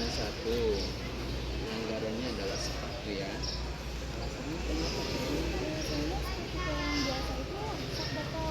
satu, anggarannya adalah sepatu ya. Alasannya kenapa? Soalnya seperti yang biasa itu rusak bakal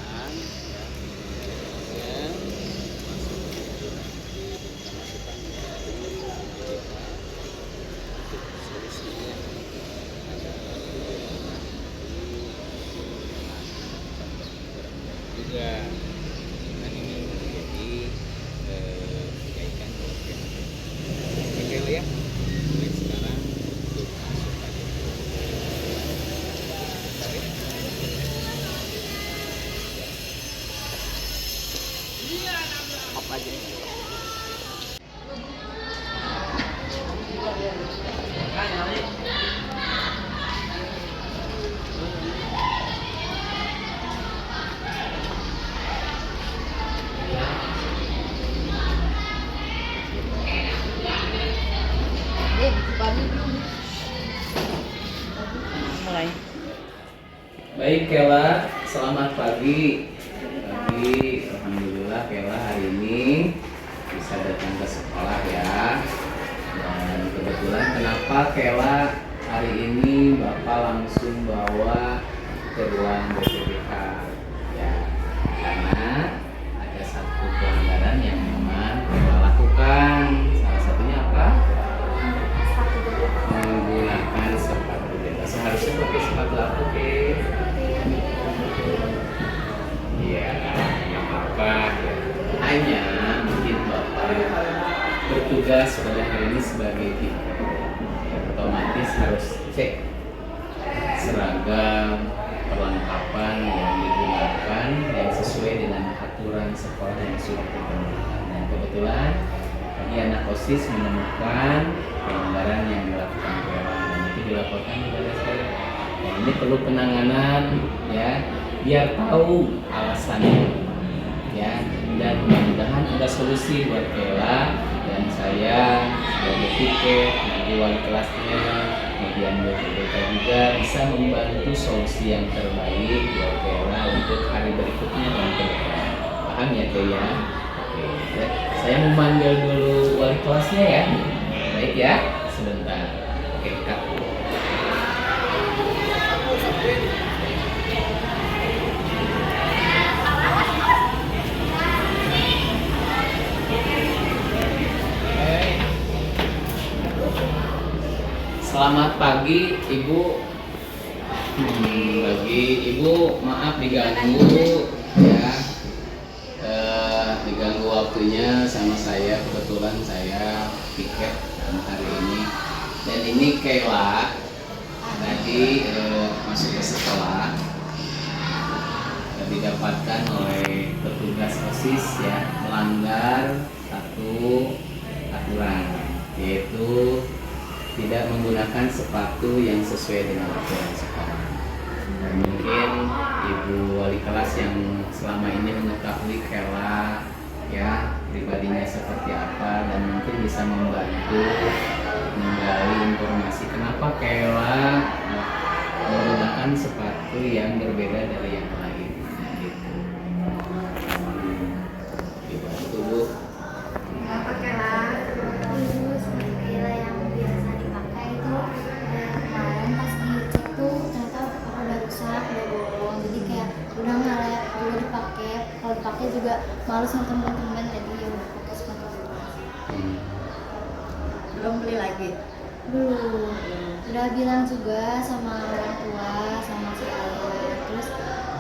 Kan, ya, masukan dari kita untuk solusinya ada juga kan ini menjadi kebaikan buat kita. Oke ya, mulai sekarang untuk masuk aja. Tarik. Apa aja? mulai. Baik Kela, selamat pagi. Alhamdulillah Kela hari ini bisa datang ke sekolah ya. Dan kebetulan kenapa Kela hari ini Bapak langsung bawa ke ruang BPPK ya, karena ada satu pelanggaran yang memang Kela lakukan. Salah satunya apa? Menggunakan sepatu bebas. Seharusnya pakai sepatu apa, Ke? Iya, nggak apa-apa ya. Hanya mungkin Bapak bertugas pada hari ini sebagai kita, otomatis harus cek seragam, perlengkapan yang digunakan yang sesuai dengan aturan sekolah yang sudah ditentukan. Nah, kebetulan tadi anak OSIS menemukan pelanggaran yang dilakukan dan itu dilaporkan kepada saya. Nah, ini perlu penanganan ya, biar tahu alasannya ya, dan mudah-mudahan ada solusi buat Kela dan saya sebagai tiket, nanti wali kelasnya, kemudian BPPK juga bisa membantu solusi yang terbaik buat Kela untuk hari berikutnya dan ke depan. Paham ya Kela ya? Oke, ya. Saya memanggil dulu wali kelasnya ya. Baik ya, sebentar. Oke, Kak. Selamat pagi Ibu. Bagi Ibu maaf diganggu ya. Diganggu waktunya sama saya, kebetulan saya piket hari ini. Dan ini Kela tadi masuk ke sekolah, didapatkan oleh petugas OSIS ya melanggar satu aturan, yaitu tidak menggunakan sepatu yang sesuai dengan aturan sekolah. Dan mungkin Ibu wali kelas yang selama ini mengetahui Kela ya pribadinya seperti apa dan mungkin bisa membantu menggali informasi kenapa Kela menggunakan sepatu yang berbeda dari yang lain gitu. Dibantu Bu. Kenapa Kela? Dulu sepatu yang biasa dipakai itu kemarin pas dicek tuh ternyata udah rusak, udah bolong, jadi kayak udah nggak layak juga dipakai. Kalau dipakai juga males nonton teman-teman, jadi ya udah pakai sepatu bebas. Belum beli lagi? Belum. Udah bilang juga sama orang tua, sama si ayah. Terus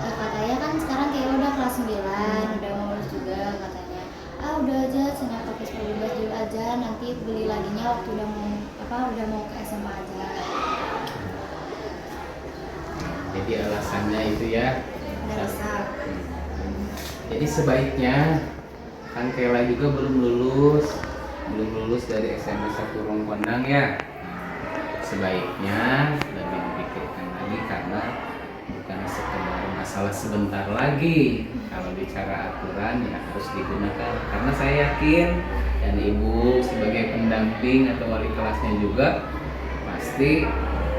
katanya kan sekarang kayak udah kelas 9, udah mau lulus juga katanya. Udah aja senang pakai sepatu bebas dulu aja, nanti beli laginya waktu udah mau ke SMA aja. Jadi alasannya itu ya. Udah rusak. Jadi sebaiknya kan Kela juga belum lulus dari SMA 1 Rongkondang ya. Sebaiknya lebih dipikirkan lagi karena bukan sekedar masalah sebentar lagi. Kalau bicara aturan ya harus digunakan. Karena saya yakin dan Ibu sebagai pendamping atau wali kelasnya juga pasti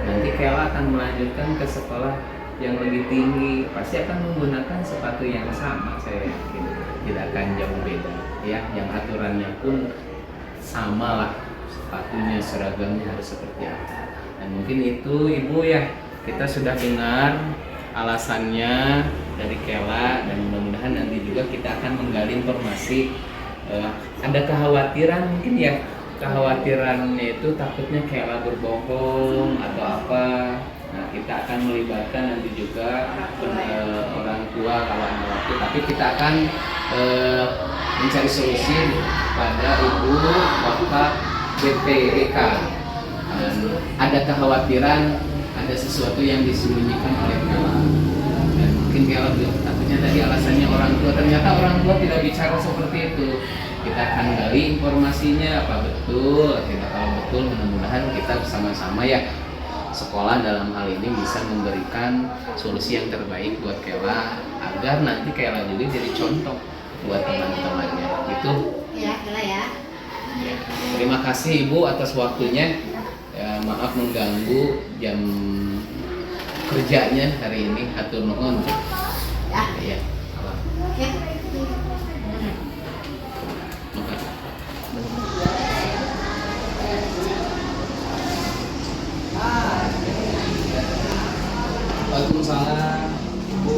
nanti Kayla akan melanjutkan ke sekolah yang lebih tinggi, pasti akan menggunakan sepatu yang sama, saya yakin tidak akan jauh beda ya, yang aturannya pun sama lah, sepatunya, seragamnya harus seperti apa. Dan mungkin itu Ibu ya, kita sudah dengar alasannya dari Kayla, dan mudah-mudahan nanti juga kita akan menggali informasi. Ada kekhawatiran mungkin ya, kekhawatirannya itu takutnya Kayla berbohong atau apa. Nah, kita akan melibatkan nanti juga orang tua kalau ada waktu, tapi kita akan mencari solusi pada ibu bapak BPBK. Ada kekhawatiran, ada sesuatu yang disembunyikan oleh Kayla, dan mungkin Kayla bilang takutnya tadi alasannya orang tua, ternyata orang tua tidak bicara seperti itu. Kita akan gali informasinya apa betul, tidak. Kalau betul mudah-mudahan kita bersama-sama ya, sekolah dalam hal ini bisa memberikan solusi yang terbaik buat Kayla, agar nanti Kayla juga jadi contoh buat teman-temannya. Itu Ya, Kayla ya. Terima kasih Ibu atas waktunya. Ya, maaf mengganggu jam kerjanya hari ini. Hatur nuhun. Ya. Iya. Oke. Waalaikumsalam. Ibu.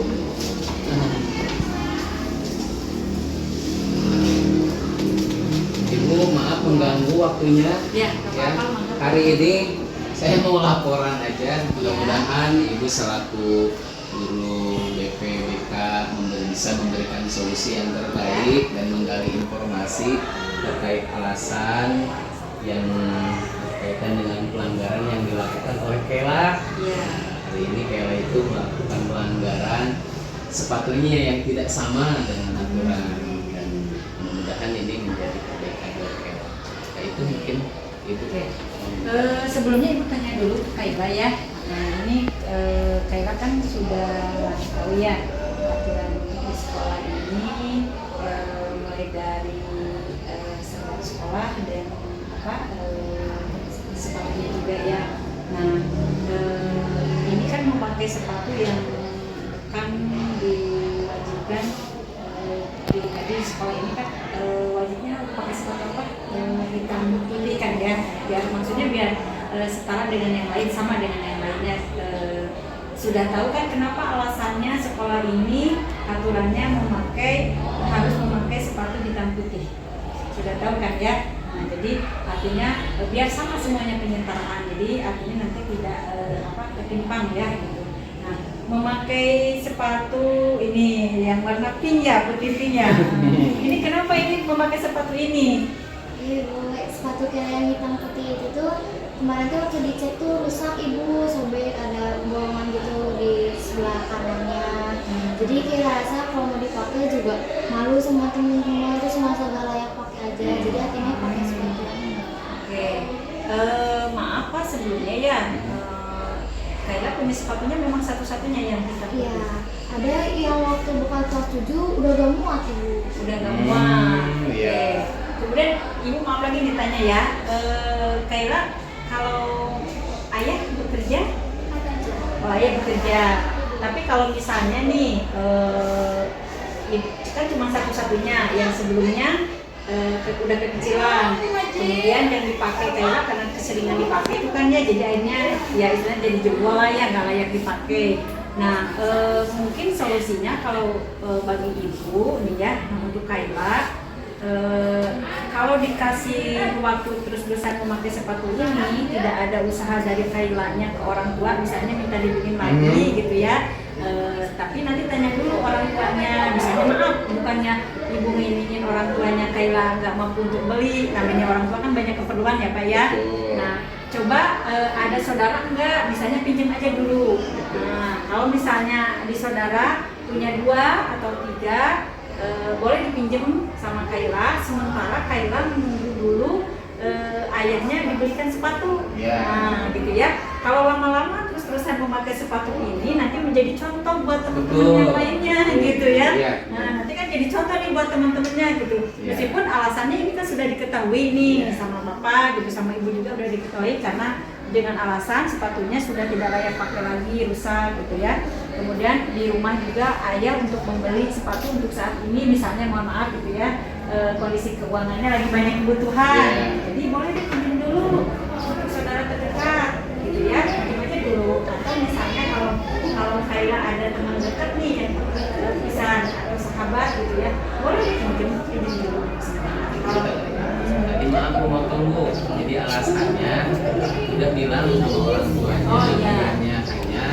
Ibu, maaf mengganggu waktunya. Ya, Ya, hari ini saya mau laporan aja. Mudah-mudahan Ibu selaku guru BPBK bisa memberikan solusi yang terbaik dan menggali informasi terkait alasan yang berkaitan dengan pelanggaran yang dilakukan oleh Kayla. Ya. Hari ini Kayla itu melakukan pelanggaran sepatunya yang tidak sama dengan aturan, dan mudah-mudahan ini menjadi kebaikan buat Kayla. Nah, itu mungkin Ibu Sebelumnya Ibu tanya dulu ke Kayla ya. Nah ini Kayla kan sudah tahu ya aturan di sekolah ini, mulai dari seragam sekolah dan sepatunya juga ya. Nah ini kan memakai sepatu yang kan diwajibkan di sekolah ini kan wajibnya pakai sepatu apa? Hitam putih kan ya, biar maksudnya biar setara dengan yang lain, sama dengan yang lainnya. Sudah tahu kan kenapa alasannya sekolah ini aturannya harus memakai sepatu hitam putih? Sudah tahu kan ya? Nah, jadi artinya biar sama semuanya penyetaraan, jadi artinya nanti tidak ketimpang ya gitu. Nah, memakai sepatu ini yang warna pink ya, putih pink ya. Ini kenapa ini memakai sepatu ini? Ibu, sepatu Kayla yang hitam putih itu tuh kemarin tuh waktu dicek tuh rusak Ibu, sobek, ada bolongan gitu di sebelah kanannya. Jadi Kayla rasa kalau mau dipakai juga malu sama temen-temen, terus merasa gak layak pakai aja. Jadi akhirnya pakai sepatu yang ini. Oke, maaf Pak sebelumnya ya. Kayla punya sepatunya memang satu-satunya yang hitam putih. Iya, ada yang waktu buka kelas 7 udah gak muat Ibu. Udah gak muat. Iya. Oke. Kemudian Ibu maaf lagi ditanya ya, Kayla kalau ayah bekerja? Oh, ayah bekerja. Tapi kalau misalnya nih, kan cuma satu-satunya, yang sebelumnya udah kekecilan, kemudian yang dipakai Kayla karena keseringan dipakai itu kan ya, jadi akhirnya ya istilahnya jadi jebol lah ya, nggak layak dipakai. Nah, mungkin solusinya kalau bagi ibu nih ya, untuk Kayla, kalau dikasih waktu terus-terusan memakai sepatu ini, tidak ada usaha dari Kaylanya ke orang tua, misalnya minta dibikin lagi gitu ya. Tapi nanti tanya dulu orang tuanya, misalnya maaf, bukannya ibu nginginin orang tuanya Kayla nggak mampu untuk beli, namanya orang tua kan banyak keperluan ya Pak ya. Nah, coba ada saudara enggak, misalnya pinjam aja dulu. Nah, kalau misalnya di saudara punya 2 atau 3, boleh dipinjam sama Kayla, sementara Kayla menunggu dulu ayahnya dibelikan sepatu. Nah, gitu ya. Kalau lama-lama terus-terusan memakai sepatu ini, nanti menjadi contoh buat teman-teman yang lainnya, gitu ya. Nah, nanti kan jadi contoh nih buat teman-temannya gitu. Meskipun alasannya ini kan sudah diketahui nih sama bapak, gitu, sama ibu juga udah diketahui karena dengan alasan sepatunya sudah tidak layak pakai lagi, rusak gitu ya. Kemudian di rumah juga ayah untuk membeli sepatu untuk saat ini, misalnya mohon maaf gitu ya, kondisi keuangannya lagi banyak kebutuhan, jadi boleh dipinjam dulu untuk saudara terdekat gitu ya, pinjam aja dulu. Atau misalnya kalau Kayla ada teman dekat nih yang pisan atau sahabat gitu ya, boleh pinjam dulu. Tadi maaf aku motong Bu, jadi alasannya udah bilang sama orang tuanya, hanya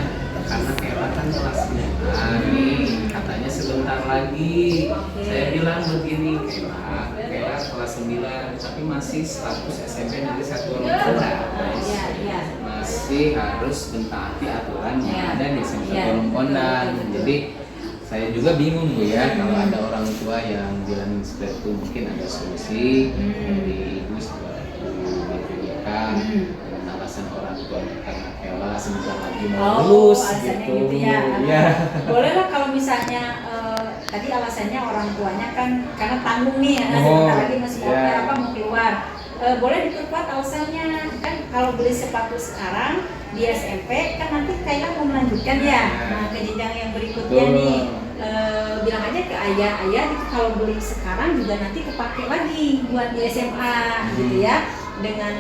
karena Kayla kan kelas 9 nih, katanya sebentar lagi. Saya bilang begini, Kayla kelas 9 tapi masih status SMP Negeri 1 Lompondan, masih harus mentaati aturan yang ada di SMP Lompondan. Jadi saya juga bingung Bu ya, kalau ada orang tua yang bilang seperti itu, mungkin ada solusi dari ibu sebagai pendidikan dengan alasan orang tua karena Kayla sebentar lagi mau lulus gitu. Ya. Boleh lah kalau misalnya tadi alasannya orang tuanya kan karena tanggung nih ya, sebentar lagi masih mau keluar. Boleh diperkuat alasannya, kan kalau beli sepatu sekarang di SMP kan nanti Kayla mau melanjutkan ya, nah ke jenjang yang berikutnya nih, bilang aja ke ayah itu kalau beli sekarang juga nanti kepake lagi buat di SMA gitu ya, dengan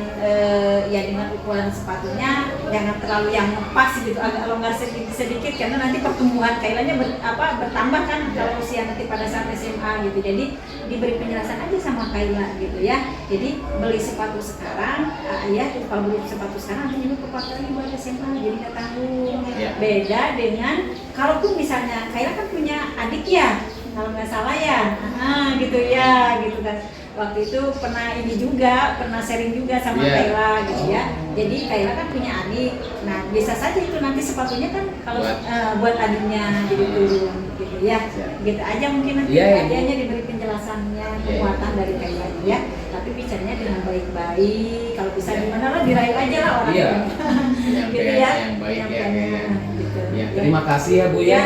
dengan ukuran sepatunya jangan terlalu yang pas gitu, agak longgar sedikit karena nanti pertumbuhan Kaylanya bertambah kan kalau usia nanti pada saat SMA gitu. Jadi diberi penjelasan aja sama Kayla gitu ya. Jadi beli sepatu sekarang, kalau beli sepatu sekarang nanti juga kepake lagi buat SMA, jadi nggak tanggung. Beda dengan kalaupun misalnya Kayla kan punya adik ya, kalau nggak salah ya, gitu ya, gitu kan. Waktu itu pernah sharing juga sama Kayla gitu ya. Jadi Kayla kan punya adik, nah bisa saja itu nanti sepatunya kan kalau buat adiknya jadi turun gitu ya. Gitu aja mungkin nanti adiknya diberi penjelasannya, kekuatan dari Kayla ya. Tapi bicaranya dengan baik-baik, kalau bisa gimana lah dirayu aja lah orangnya. Gitu ya. Yang baik gitu. Ya, terima kasih ya Bu ya.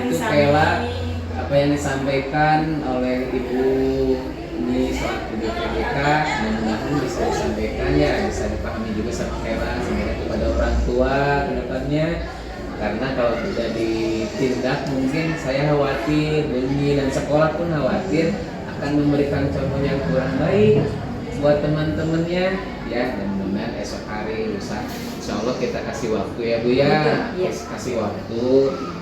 Itu Kayla apa yang disampaikan oleh Ibu ini selaku BPDK, mudah-mudahan bisa disampaikan ya, bisa dipahami juga sama Kayla sebenarnya kepada orang tua ke depannya. Karena kalau tidak ditindak mungkin saya khawatir, Bunyi dan sekolah pun khawatir akan memberikan contoh yang kurang baik buat teman-temannya ya. Dan mudah-mudahan esok hari lusa insya Allah kita kasih waktu ya Bu ya, kasih waktu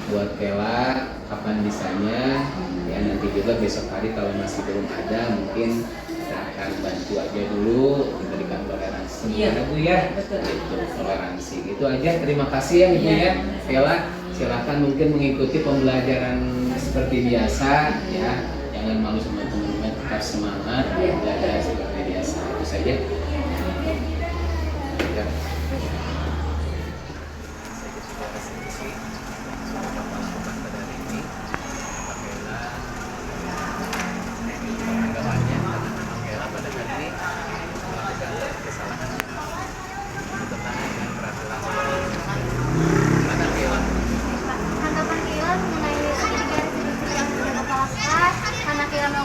buat Kayla kapan bisanya ya, nanti juga besok hari kalau masih belum ada mungkin kita akan bantu aja dulu, diberikan toleransi ya Bu ya, itu toleransi itu aja. Terima kasih ya Ibu ya. Kayla silakan mungkin mengikuti pembelajaran seperti biasa ya, jangan malu sama teman-teman, tetap semangat belajar seperti biasa, itu saja.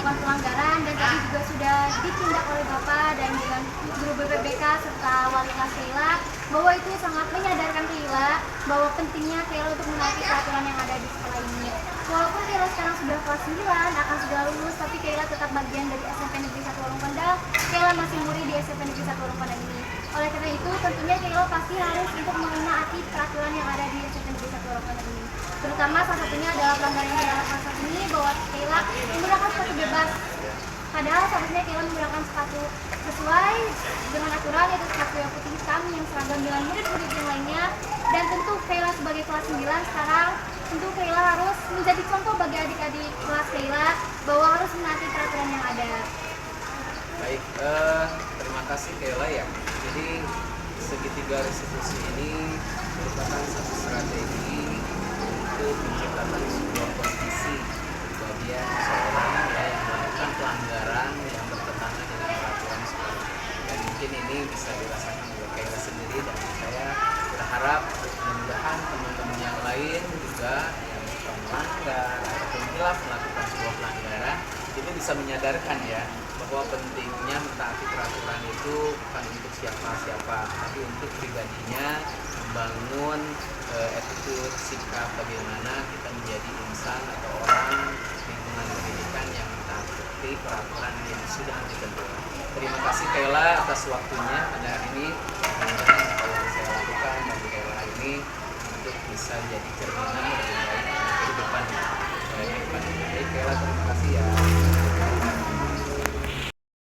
Pelanggaran dan tadi juga sudah ditindak oleh Bapak dan dengan guru BPBK serta wali kelas Kayla, bahwa itu sangat menyadarkan Kayla bahwa pentingnya Kayla untuk menaati peraturan yang ada di sekolah ini. Walaupun Kayla sekarang sudah kelas 9, akan sudah lulus, tapi Kayla tetap bagian dari SMP Negeri 1 Warung Pandang. Kayla masih murid di SMP Negeri 1 Warung Pandang ini. Oleh karena itu, tentunya Kayla pasti harus untuk menaati peraturan yang ada di SMP Negeri 1 Warung Pandang ini. Terutama salah satunya adalah pelanggaran yang Kayla lakukan saat ini, bahwa Kayla menggunakan sepatu bebas. Padahal seharusnya Kayla menggunakan sepatu sesuai dengan aturan, yaitu sepatu yang putih hitam yang seragam dengan murid-murid yang lainnya. Dan tentu Kayla sebagai kelas 9 sekarang, tentu Kayla harus menjadi contoh bagi adik-adik kelas Kayla bahwa harus menaati peraturan yang ada. Baik, terima kasih Kayla ya. Jadi segitiga restitusi ini merupakan satu strategi untuk menciptakan sebuah kondisi bagian seseorang yang melakukan pelanggaran yang bertentangan dengan peraturan sekolah. Dan mungkin ini bisa dirasakan oleh Kayla sendiri, dan saya berharap mudah-mudahan teman-teman yang lain juga yang suka melanggar ataupun hilaf melakukan sebuah pelanggaran ini bisa menyadarkan ya bahwa pentingnya mentaati peraturan itu bukan untuk siapa-siapa, tapi untuk pribadinya membangun attitude, sikap bagaimana kita menjadi insan atau orang lingkungan pendidikan yang mentaati peraturan yang sudah ditentukan. Terima kasih Kayla atas waktunya pada hari ini. Mudah-mudahan apa yang saya lakukan dan Kayla ini untuk bisa jadi cerminan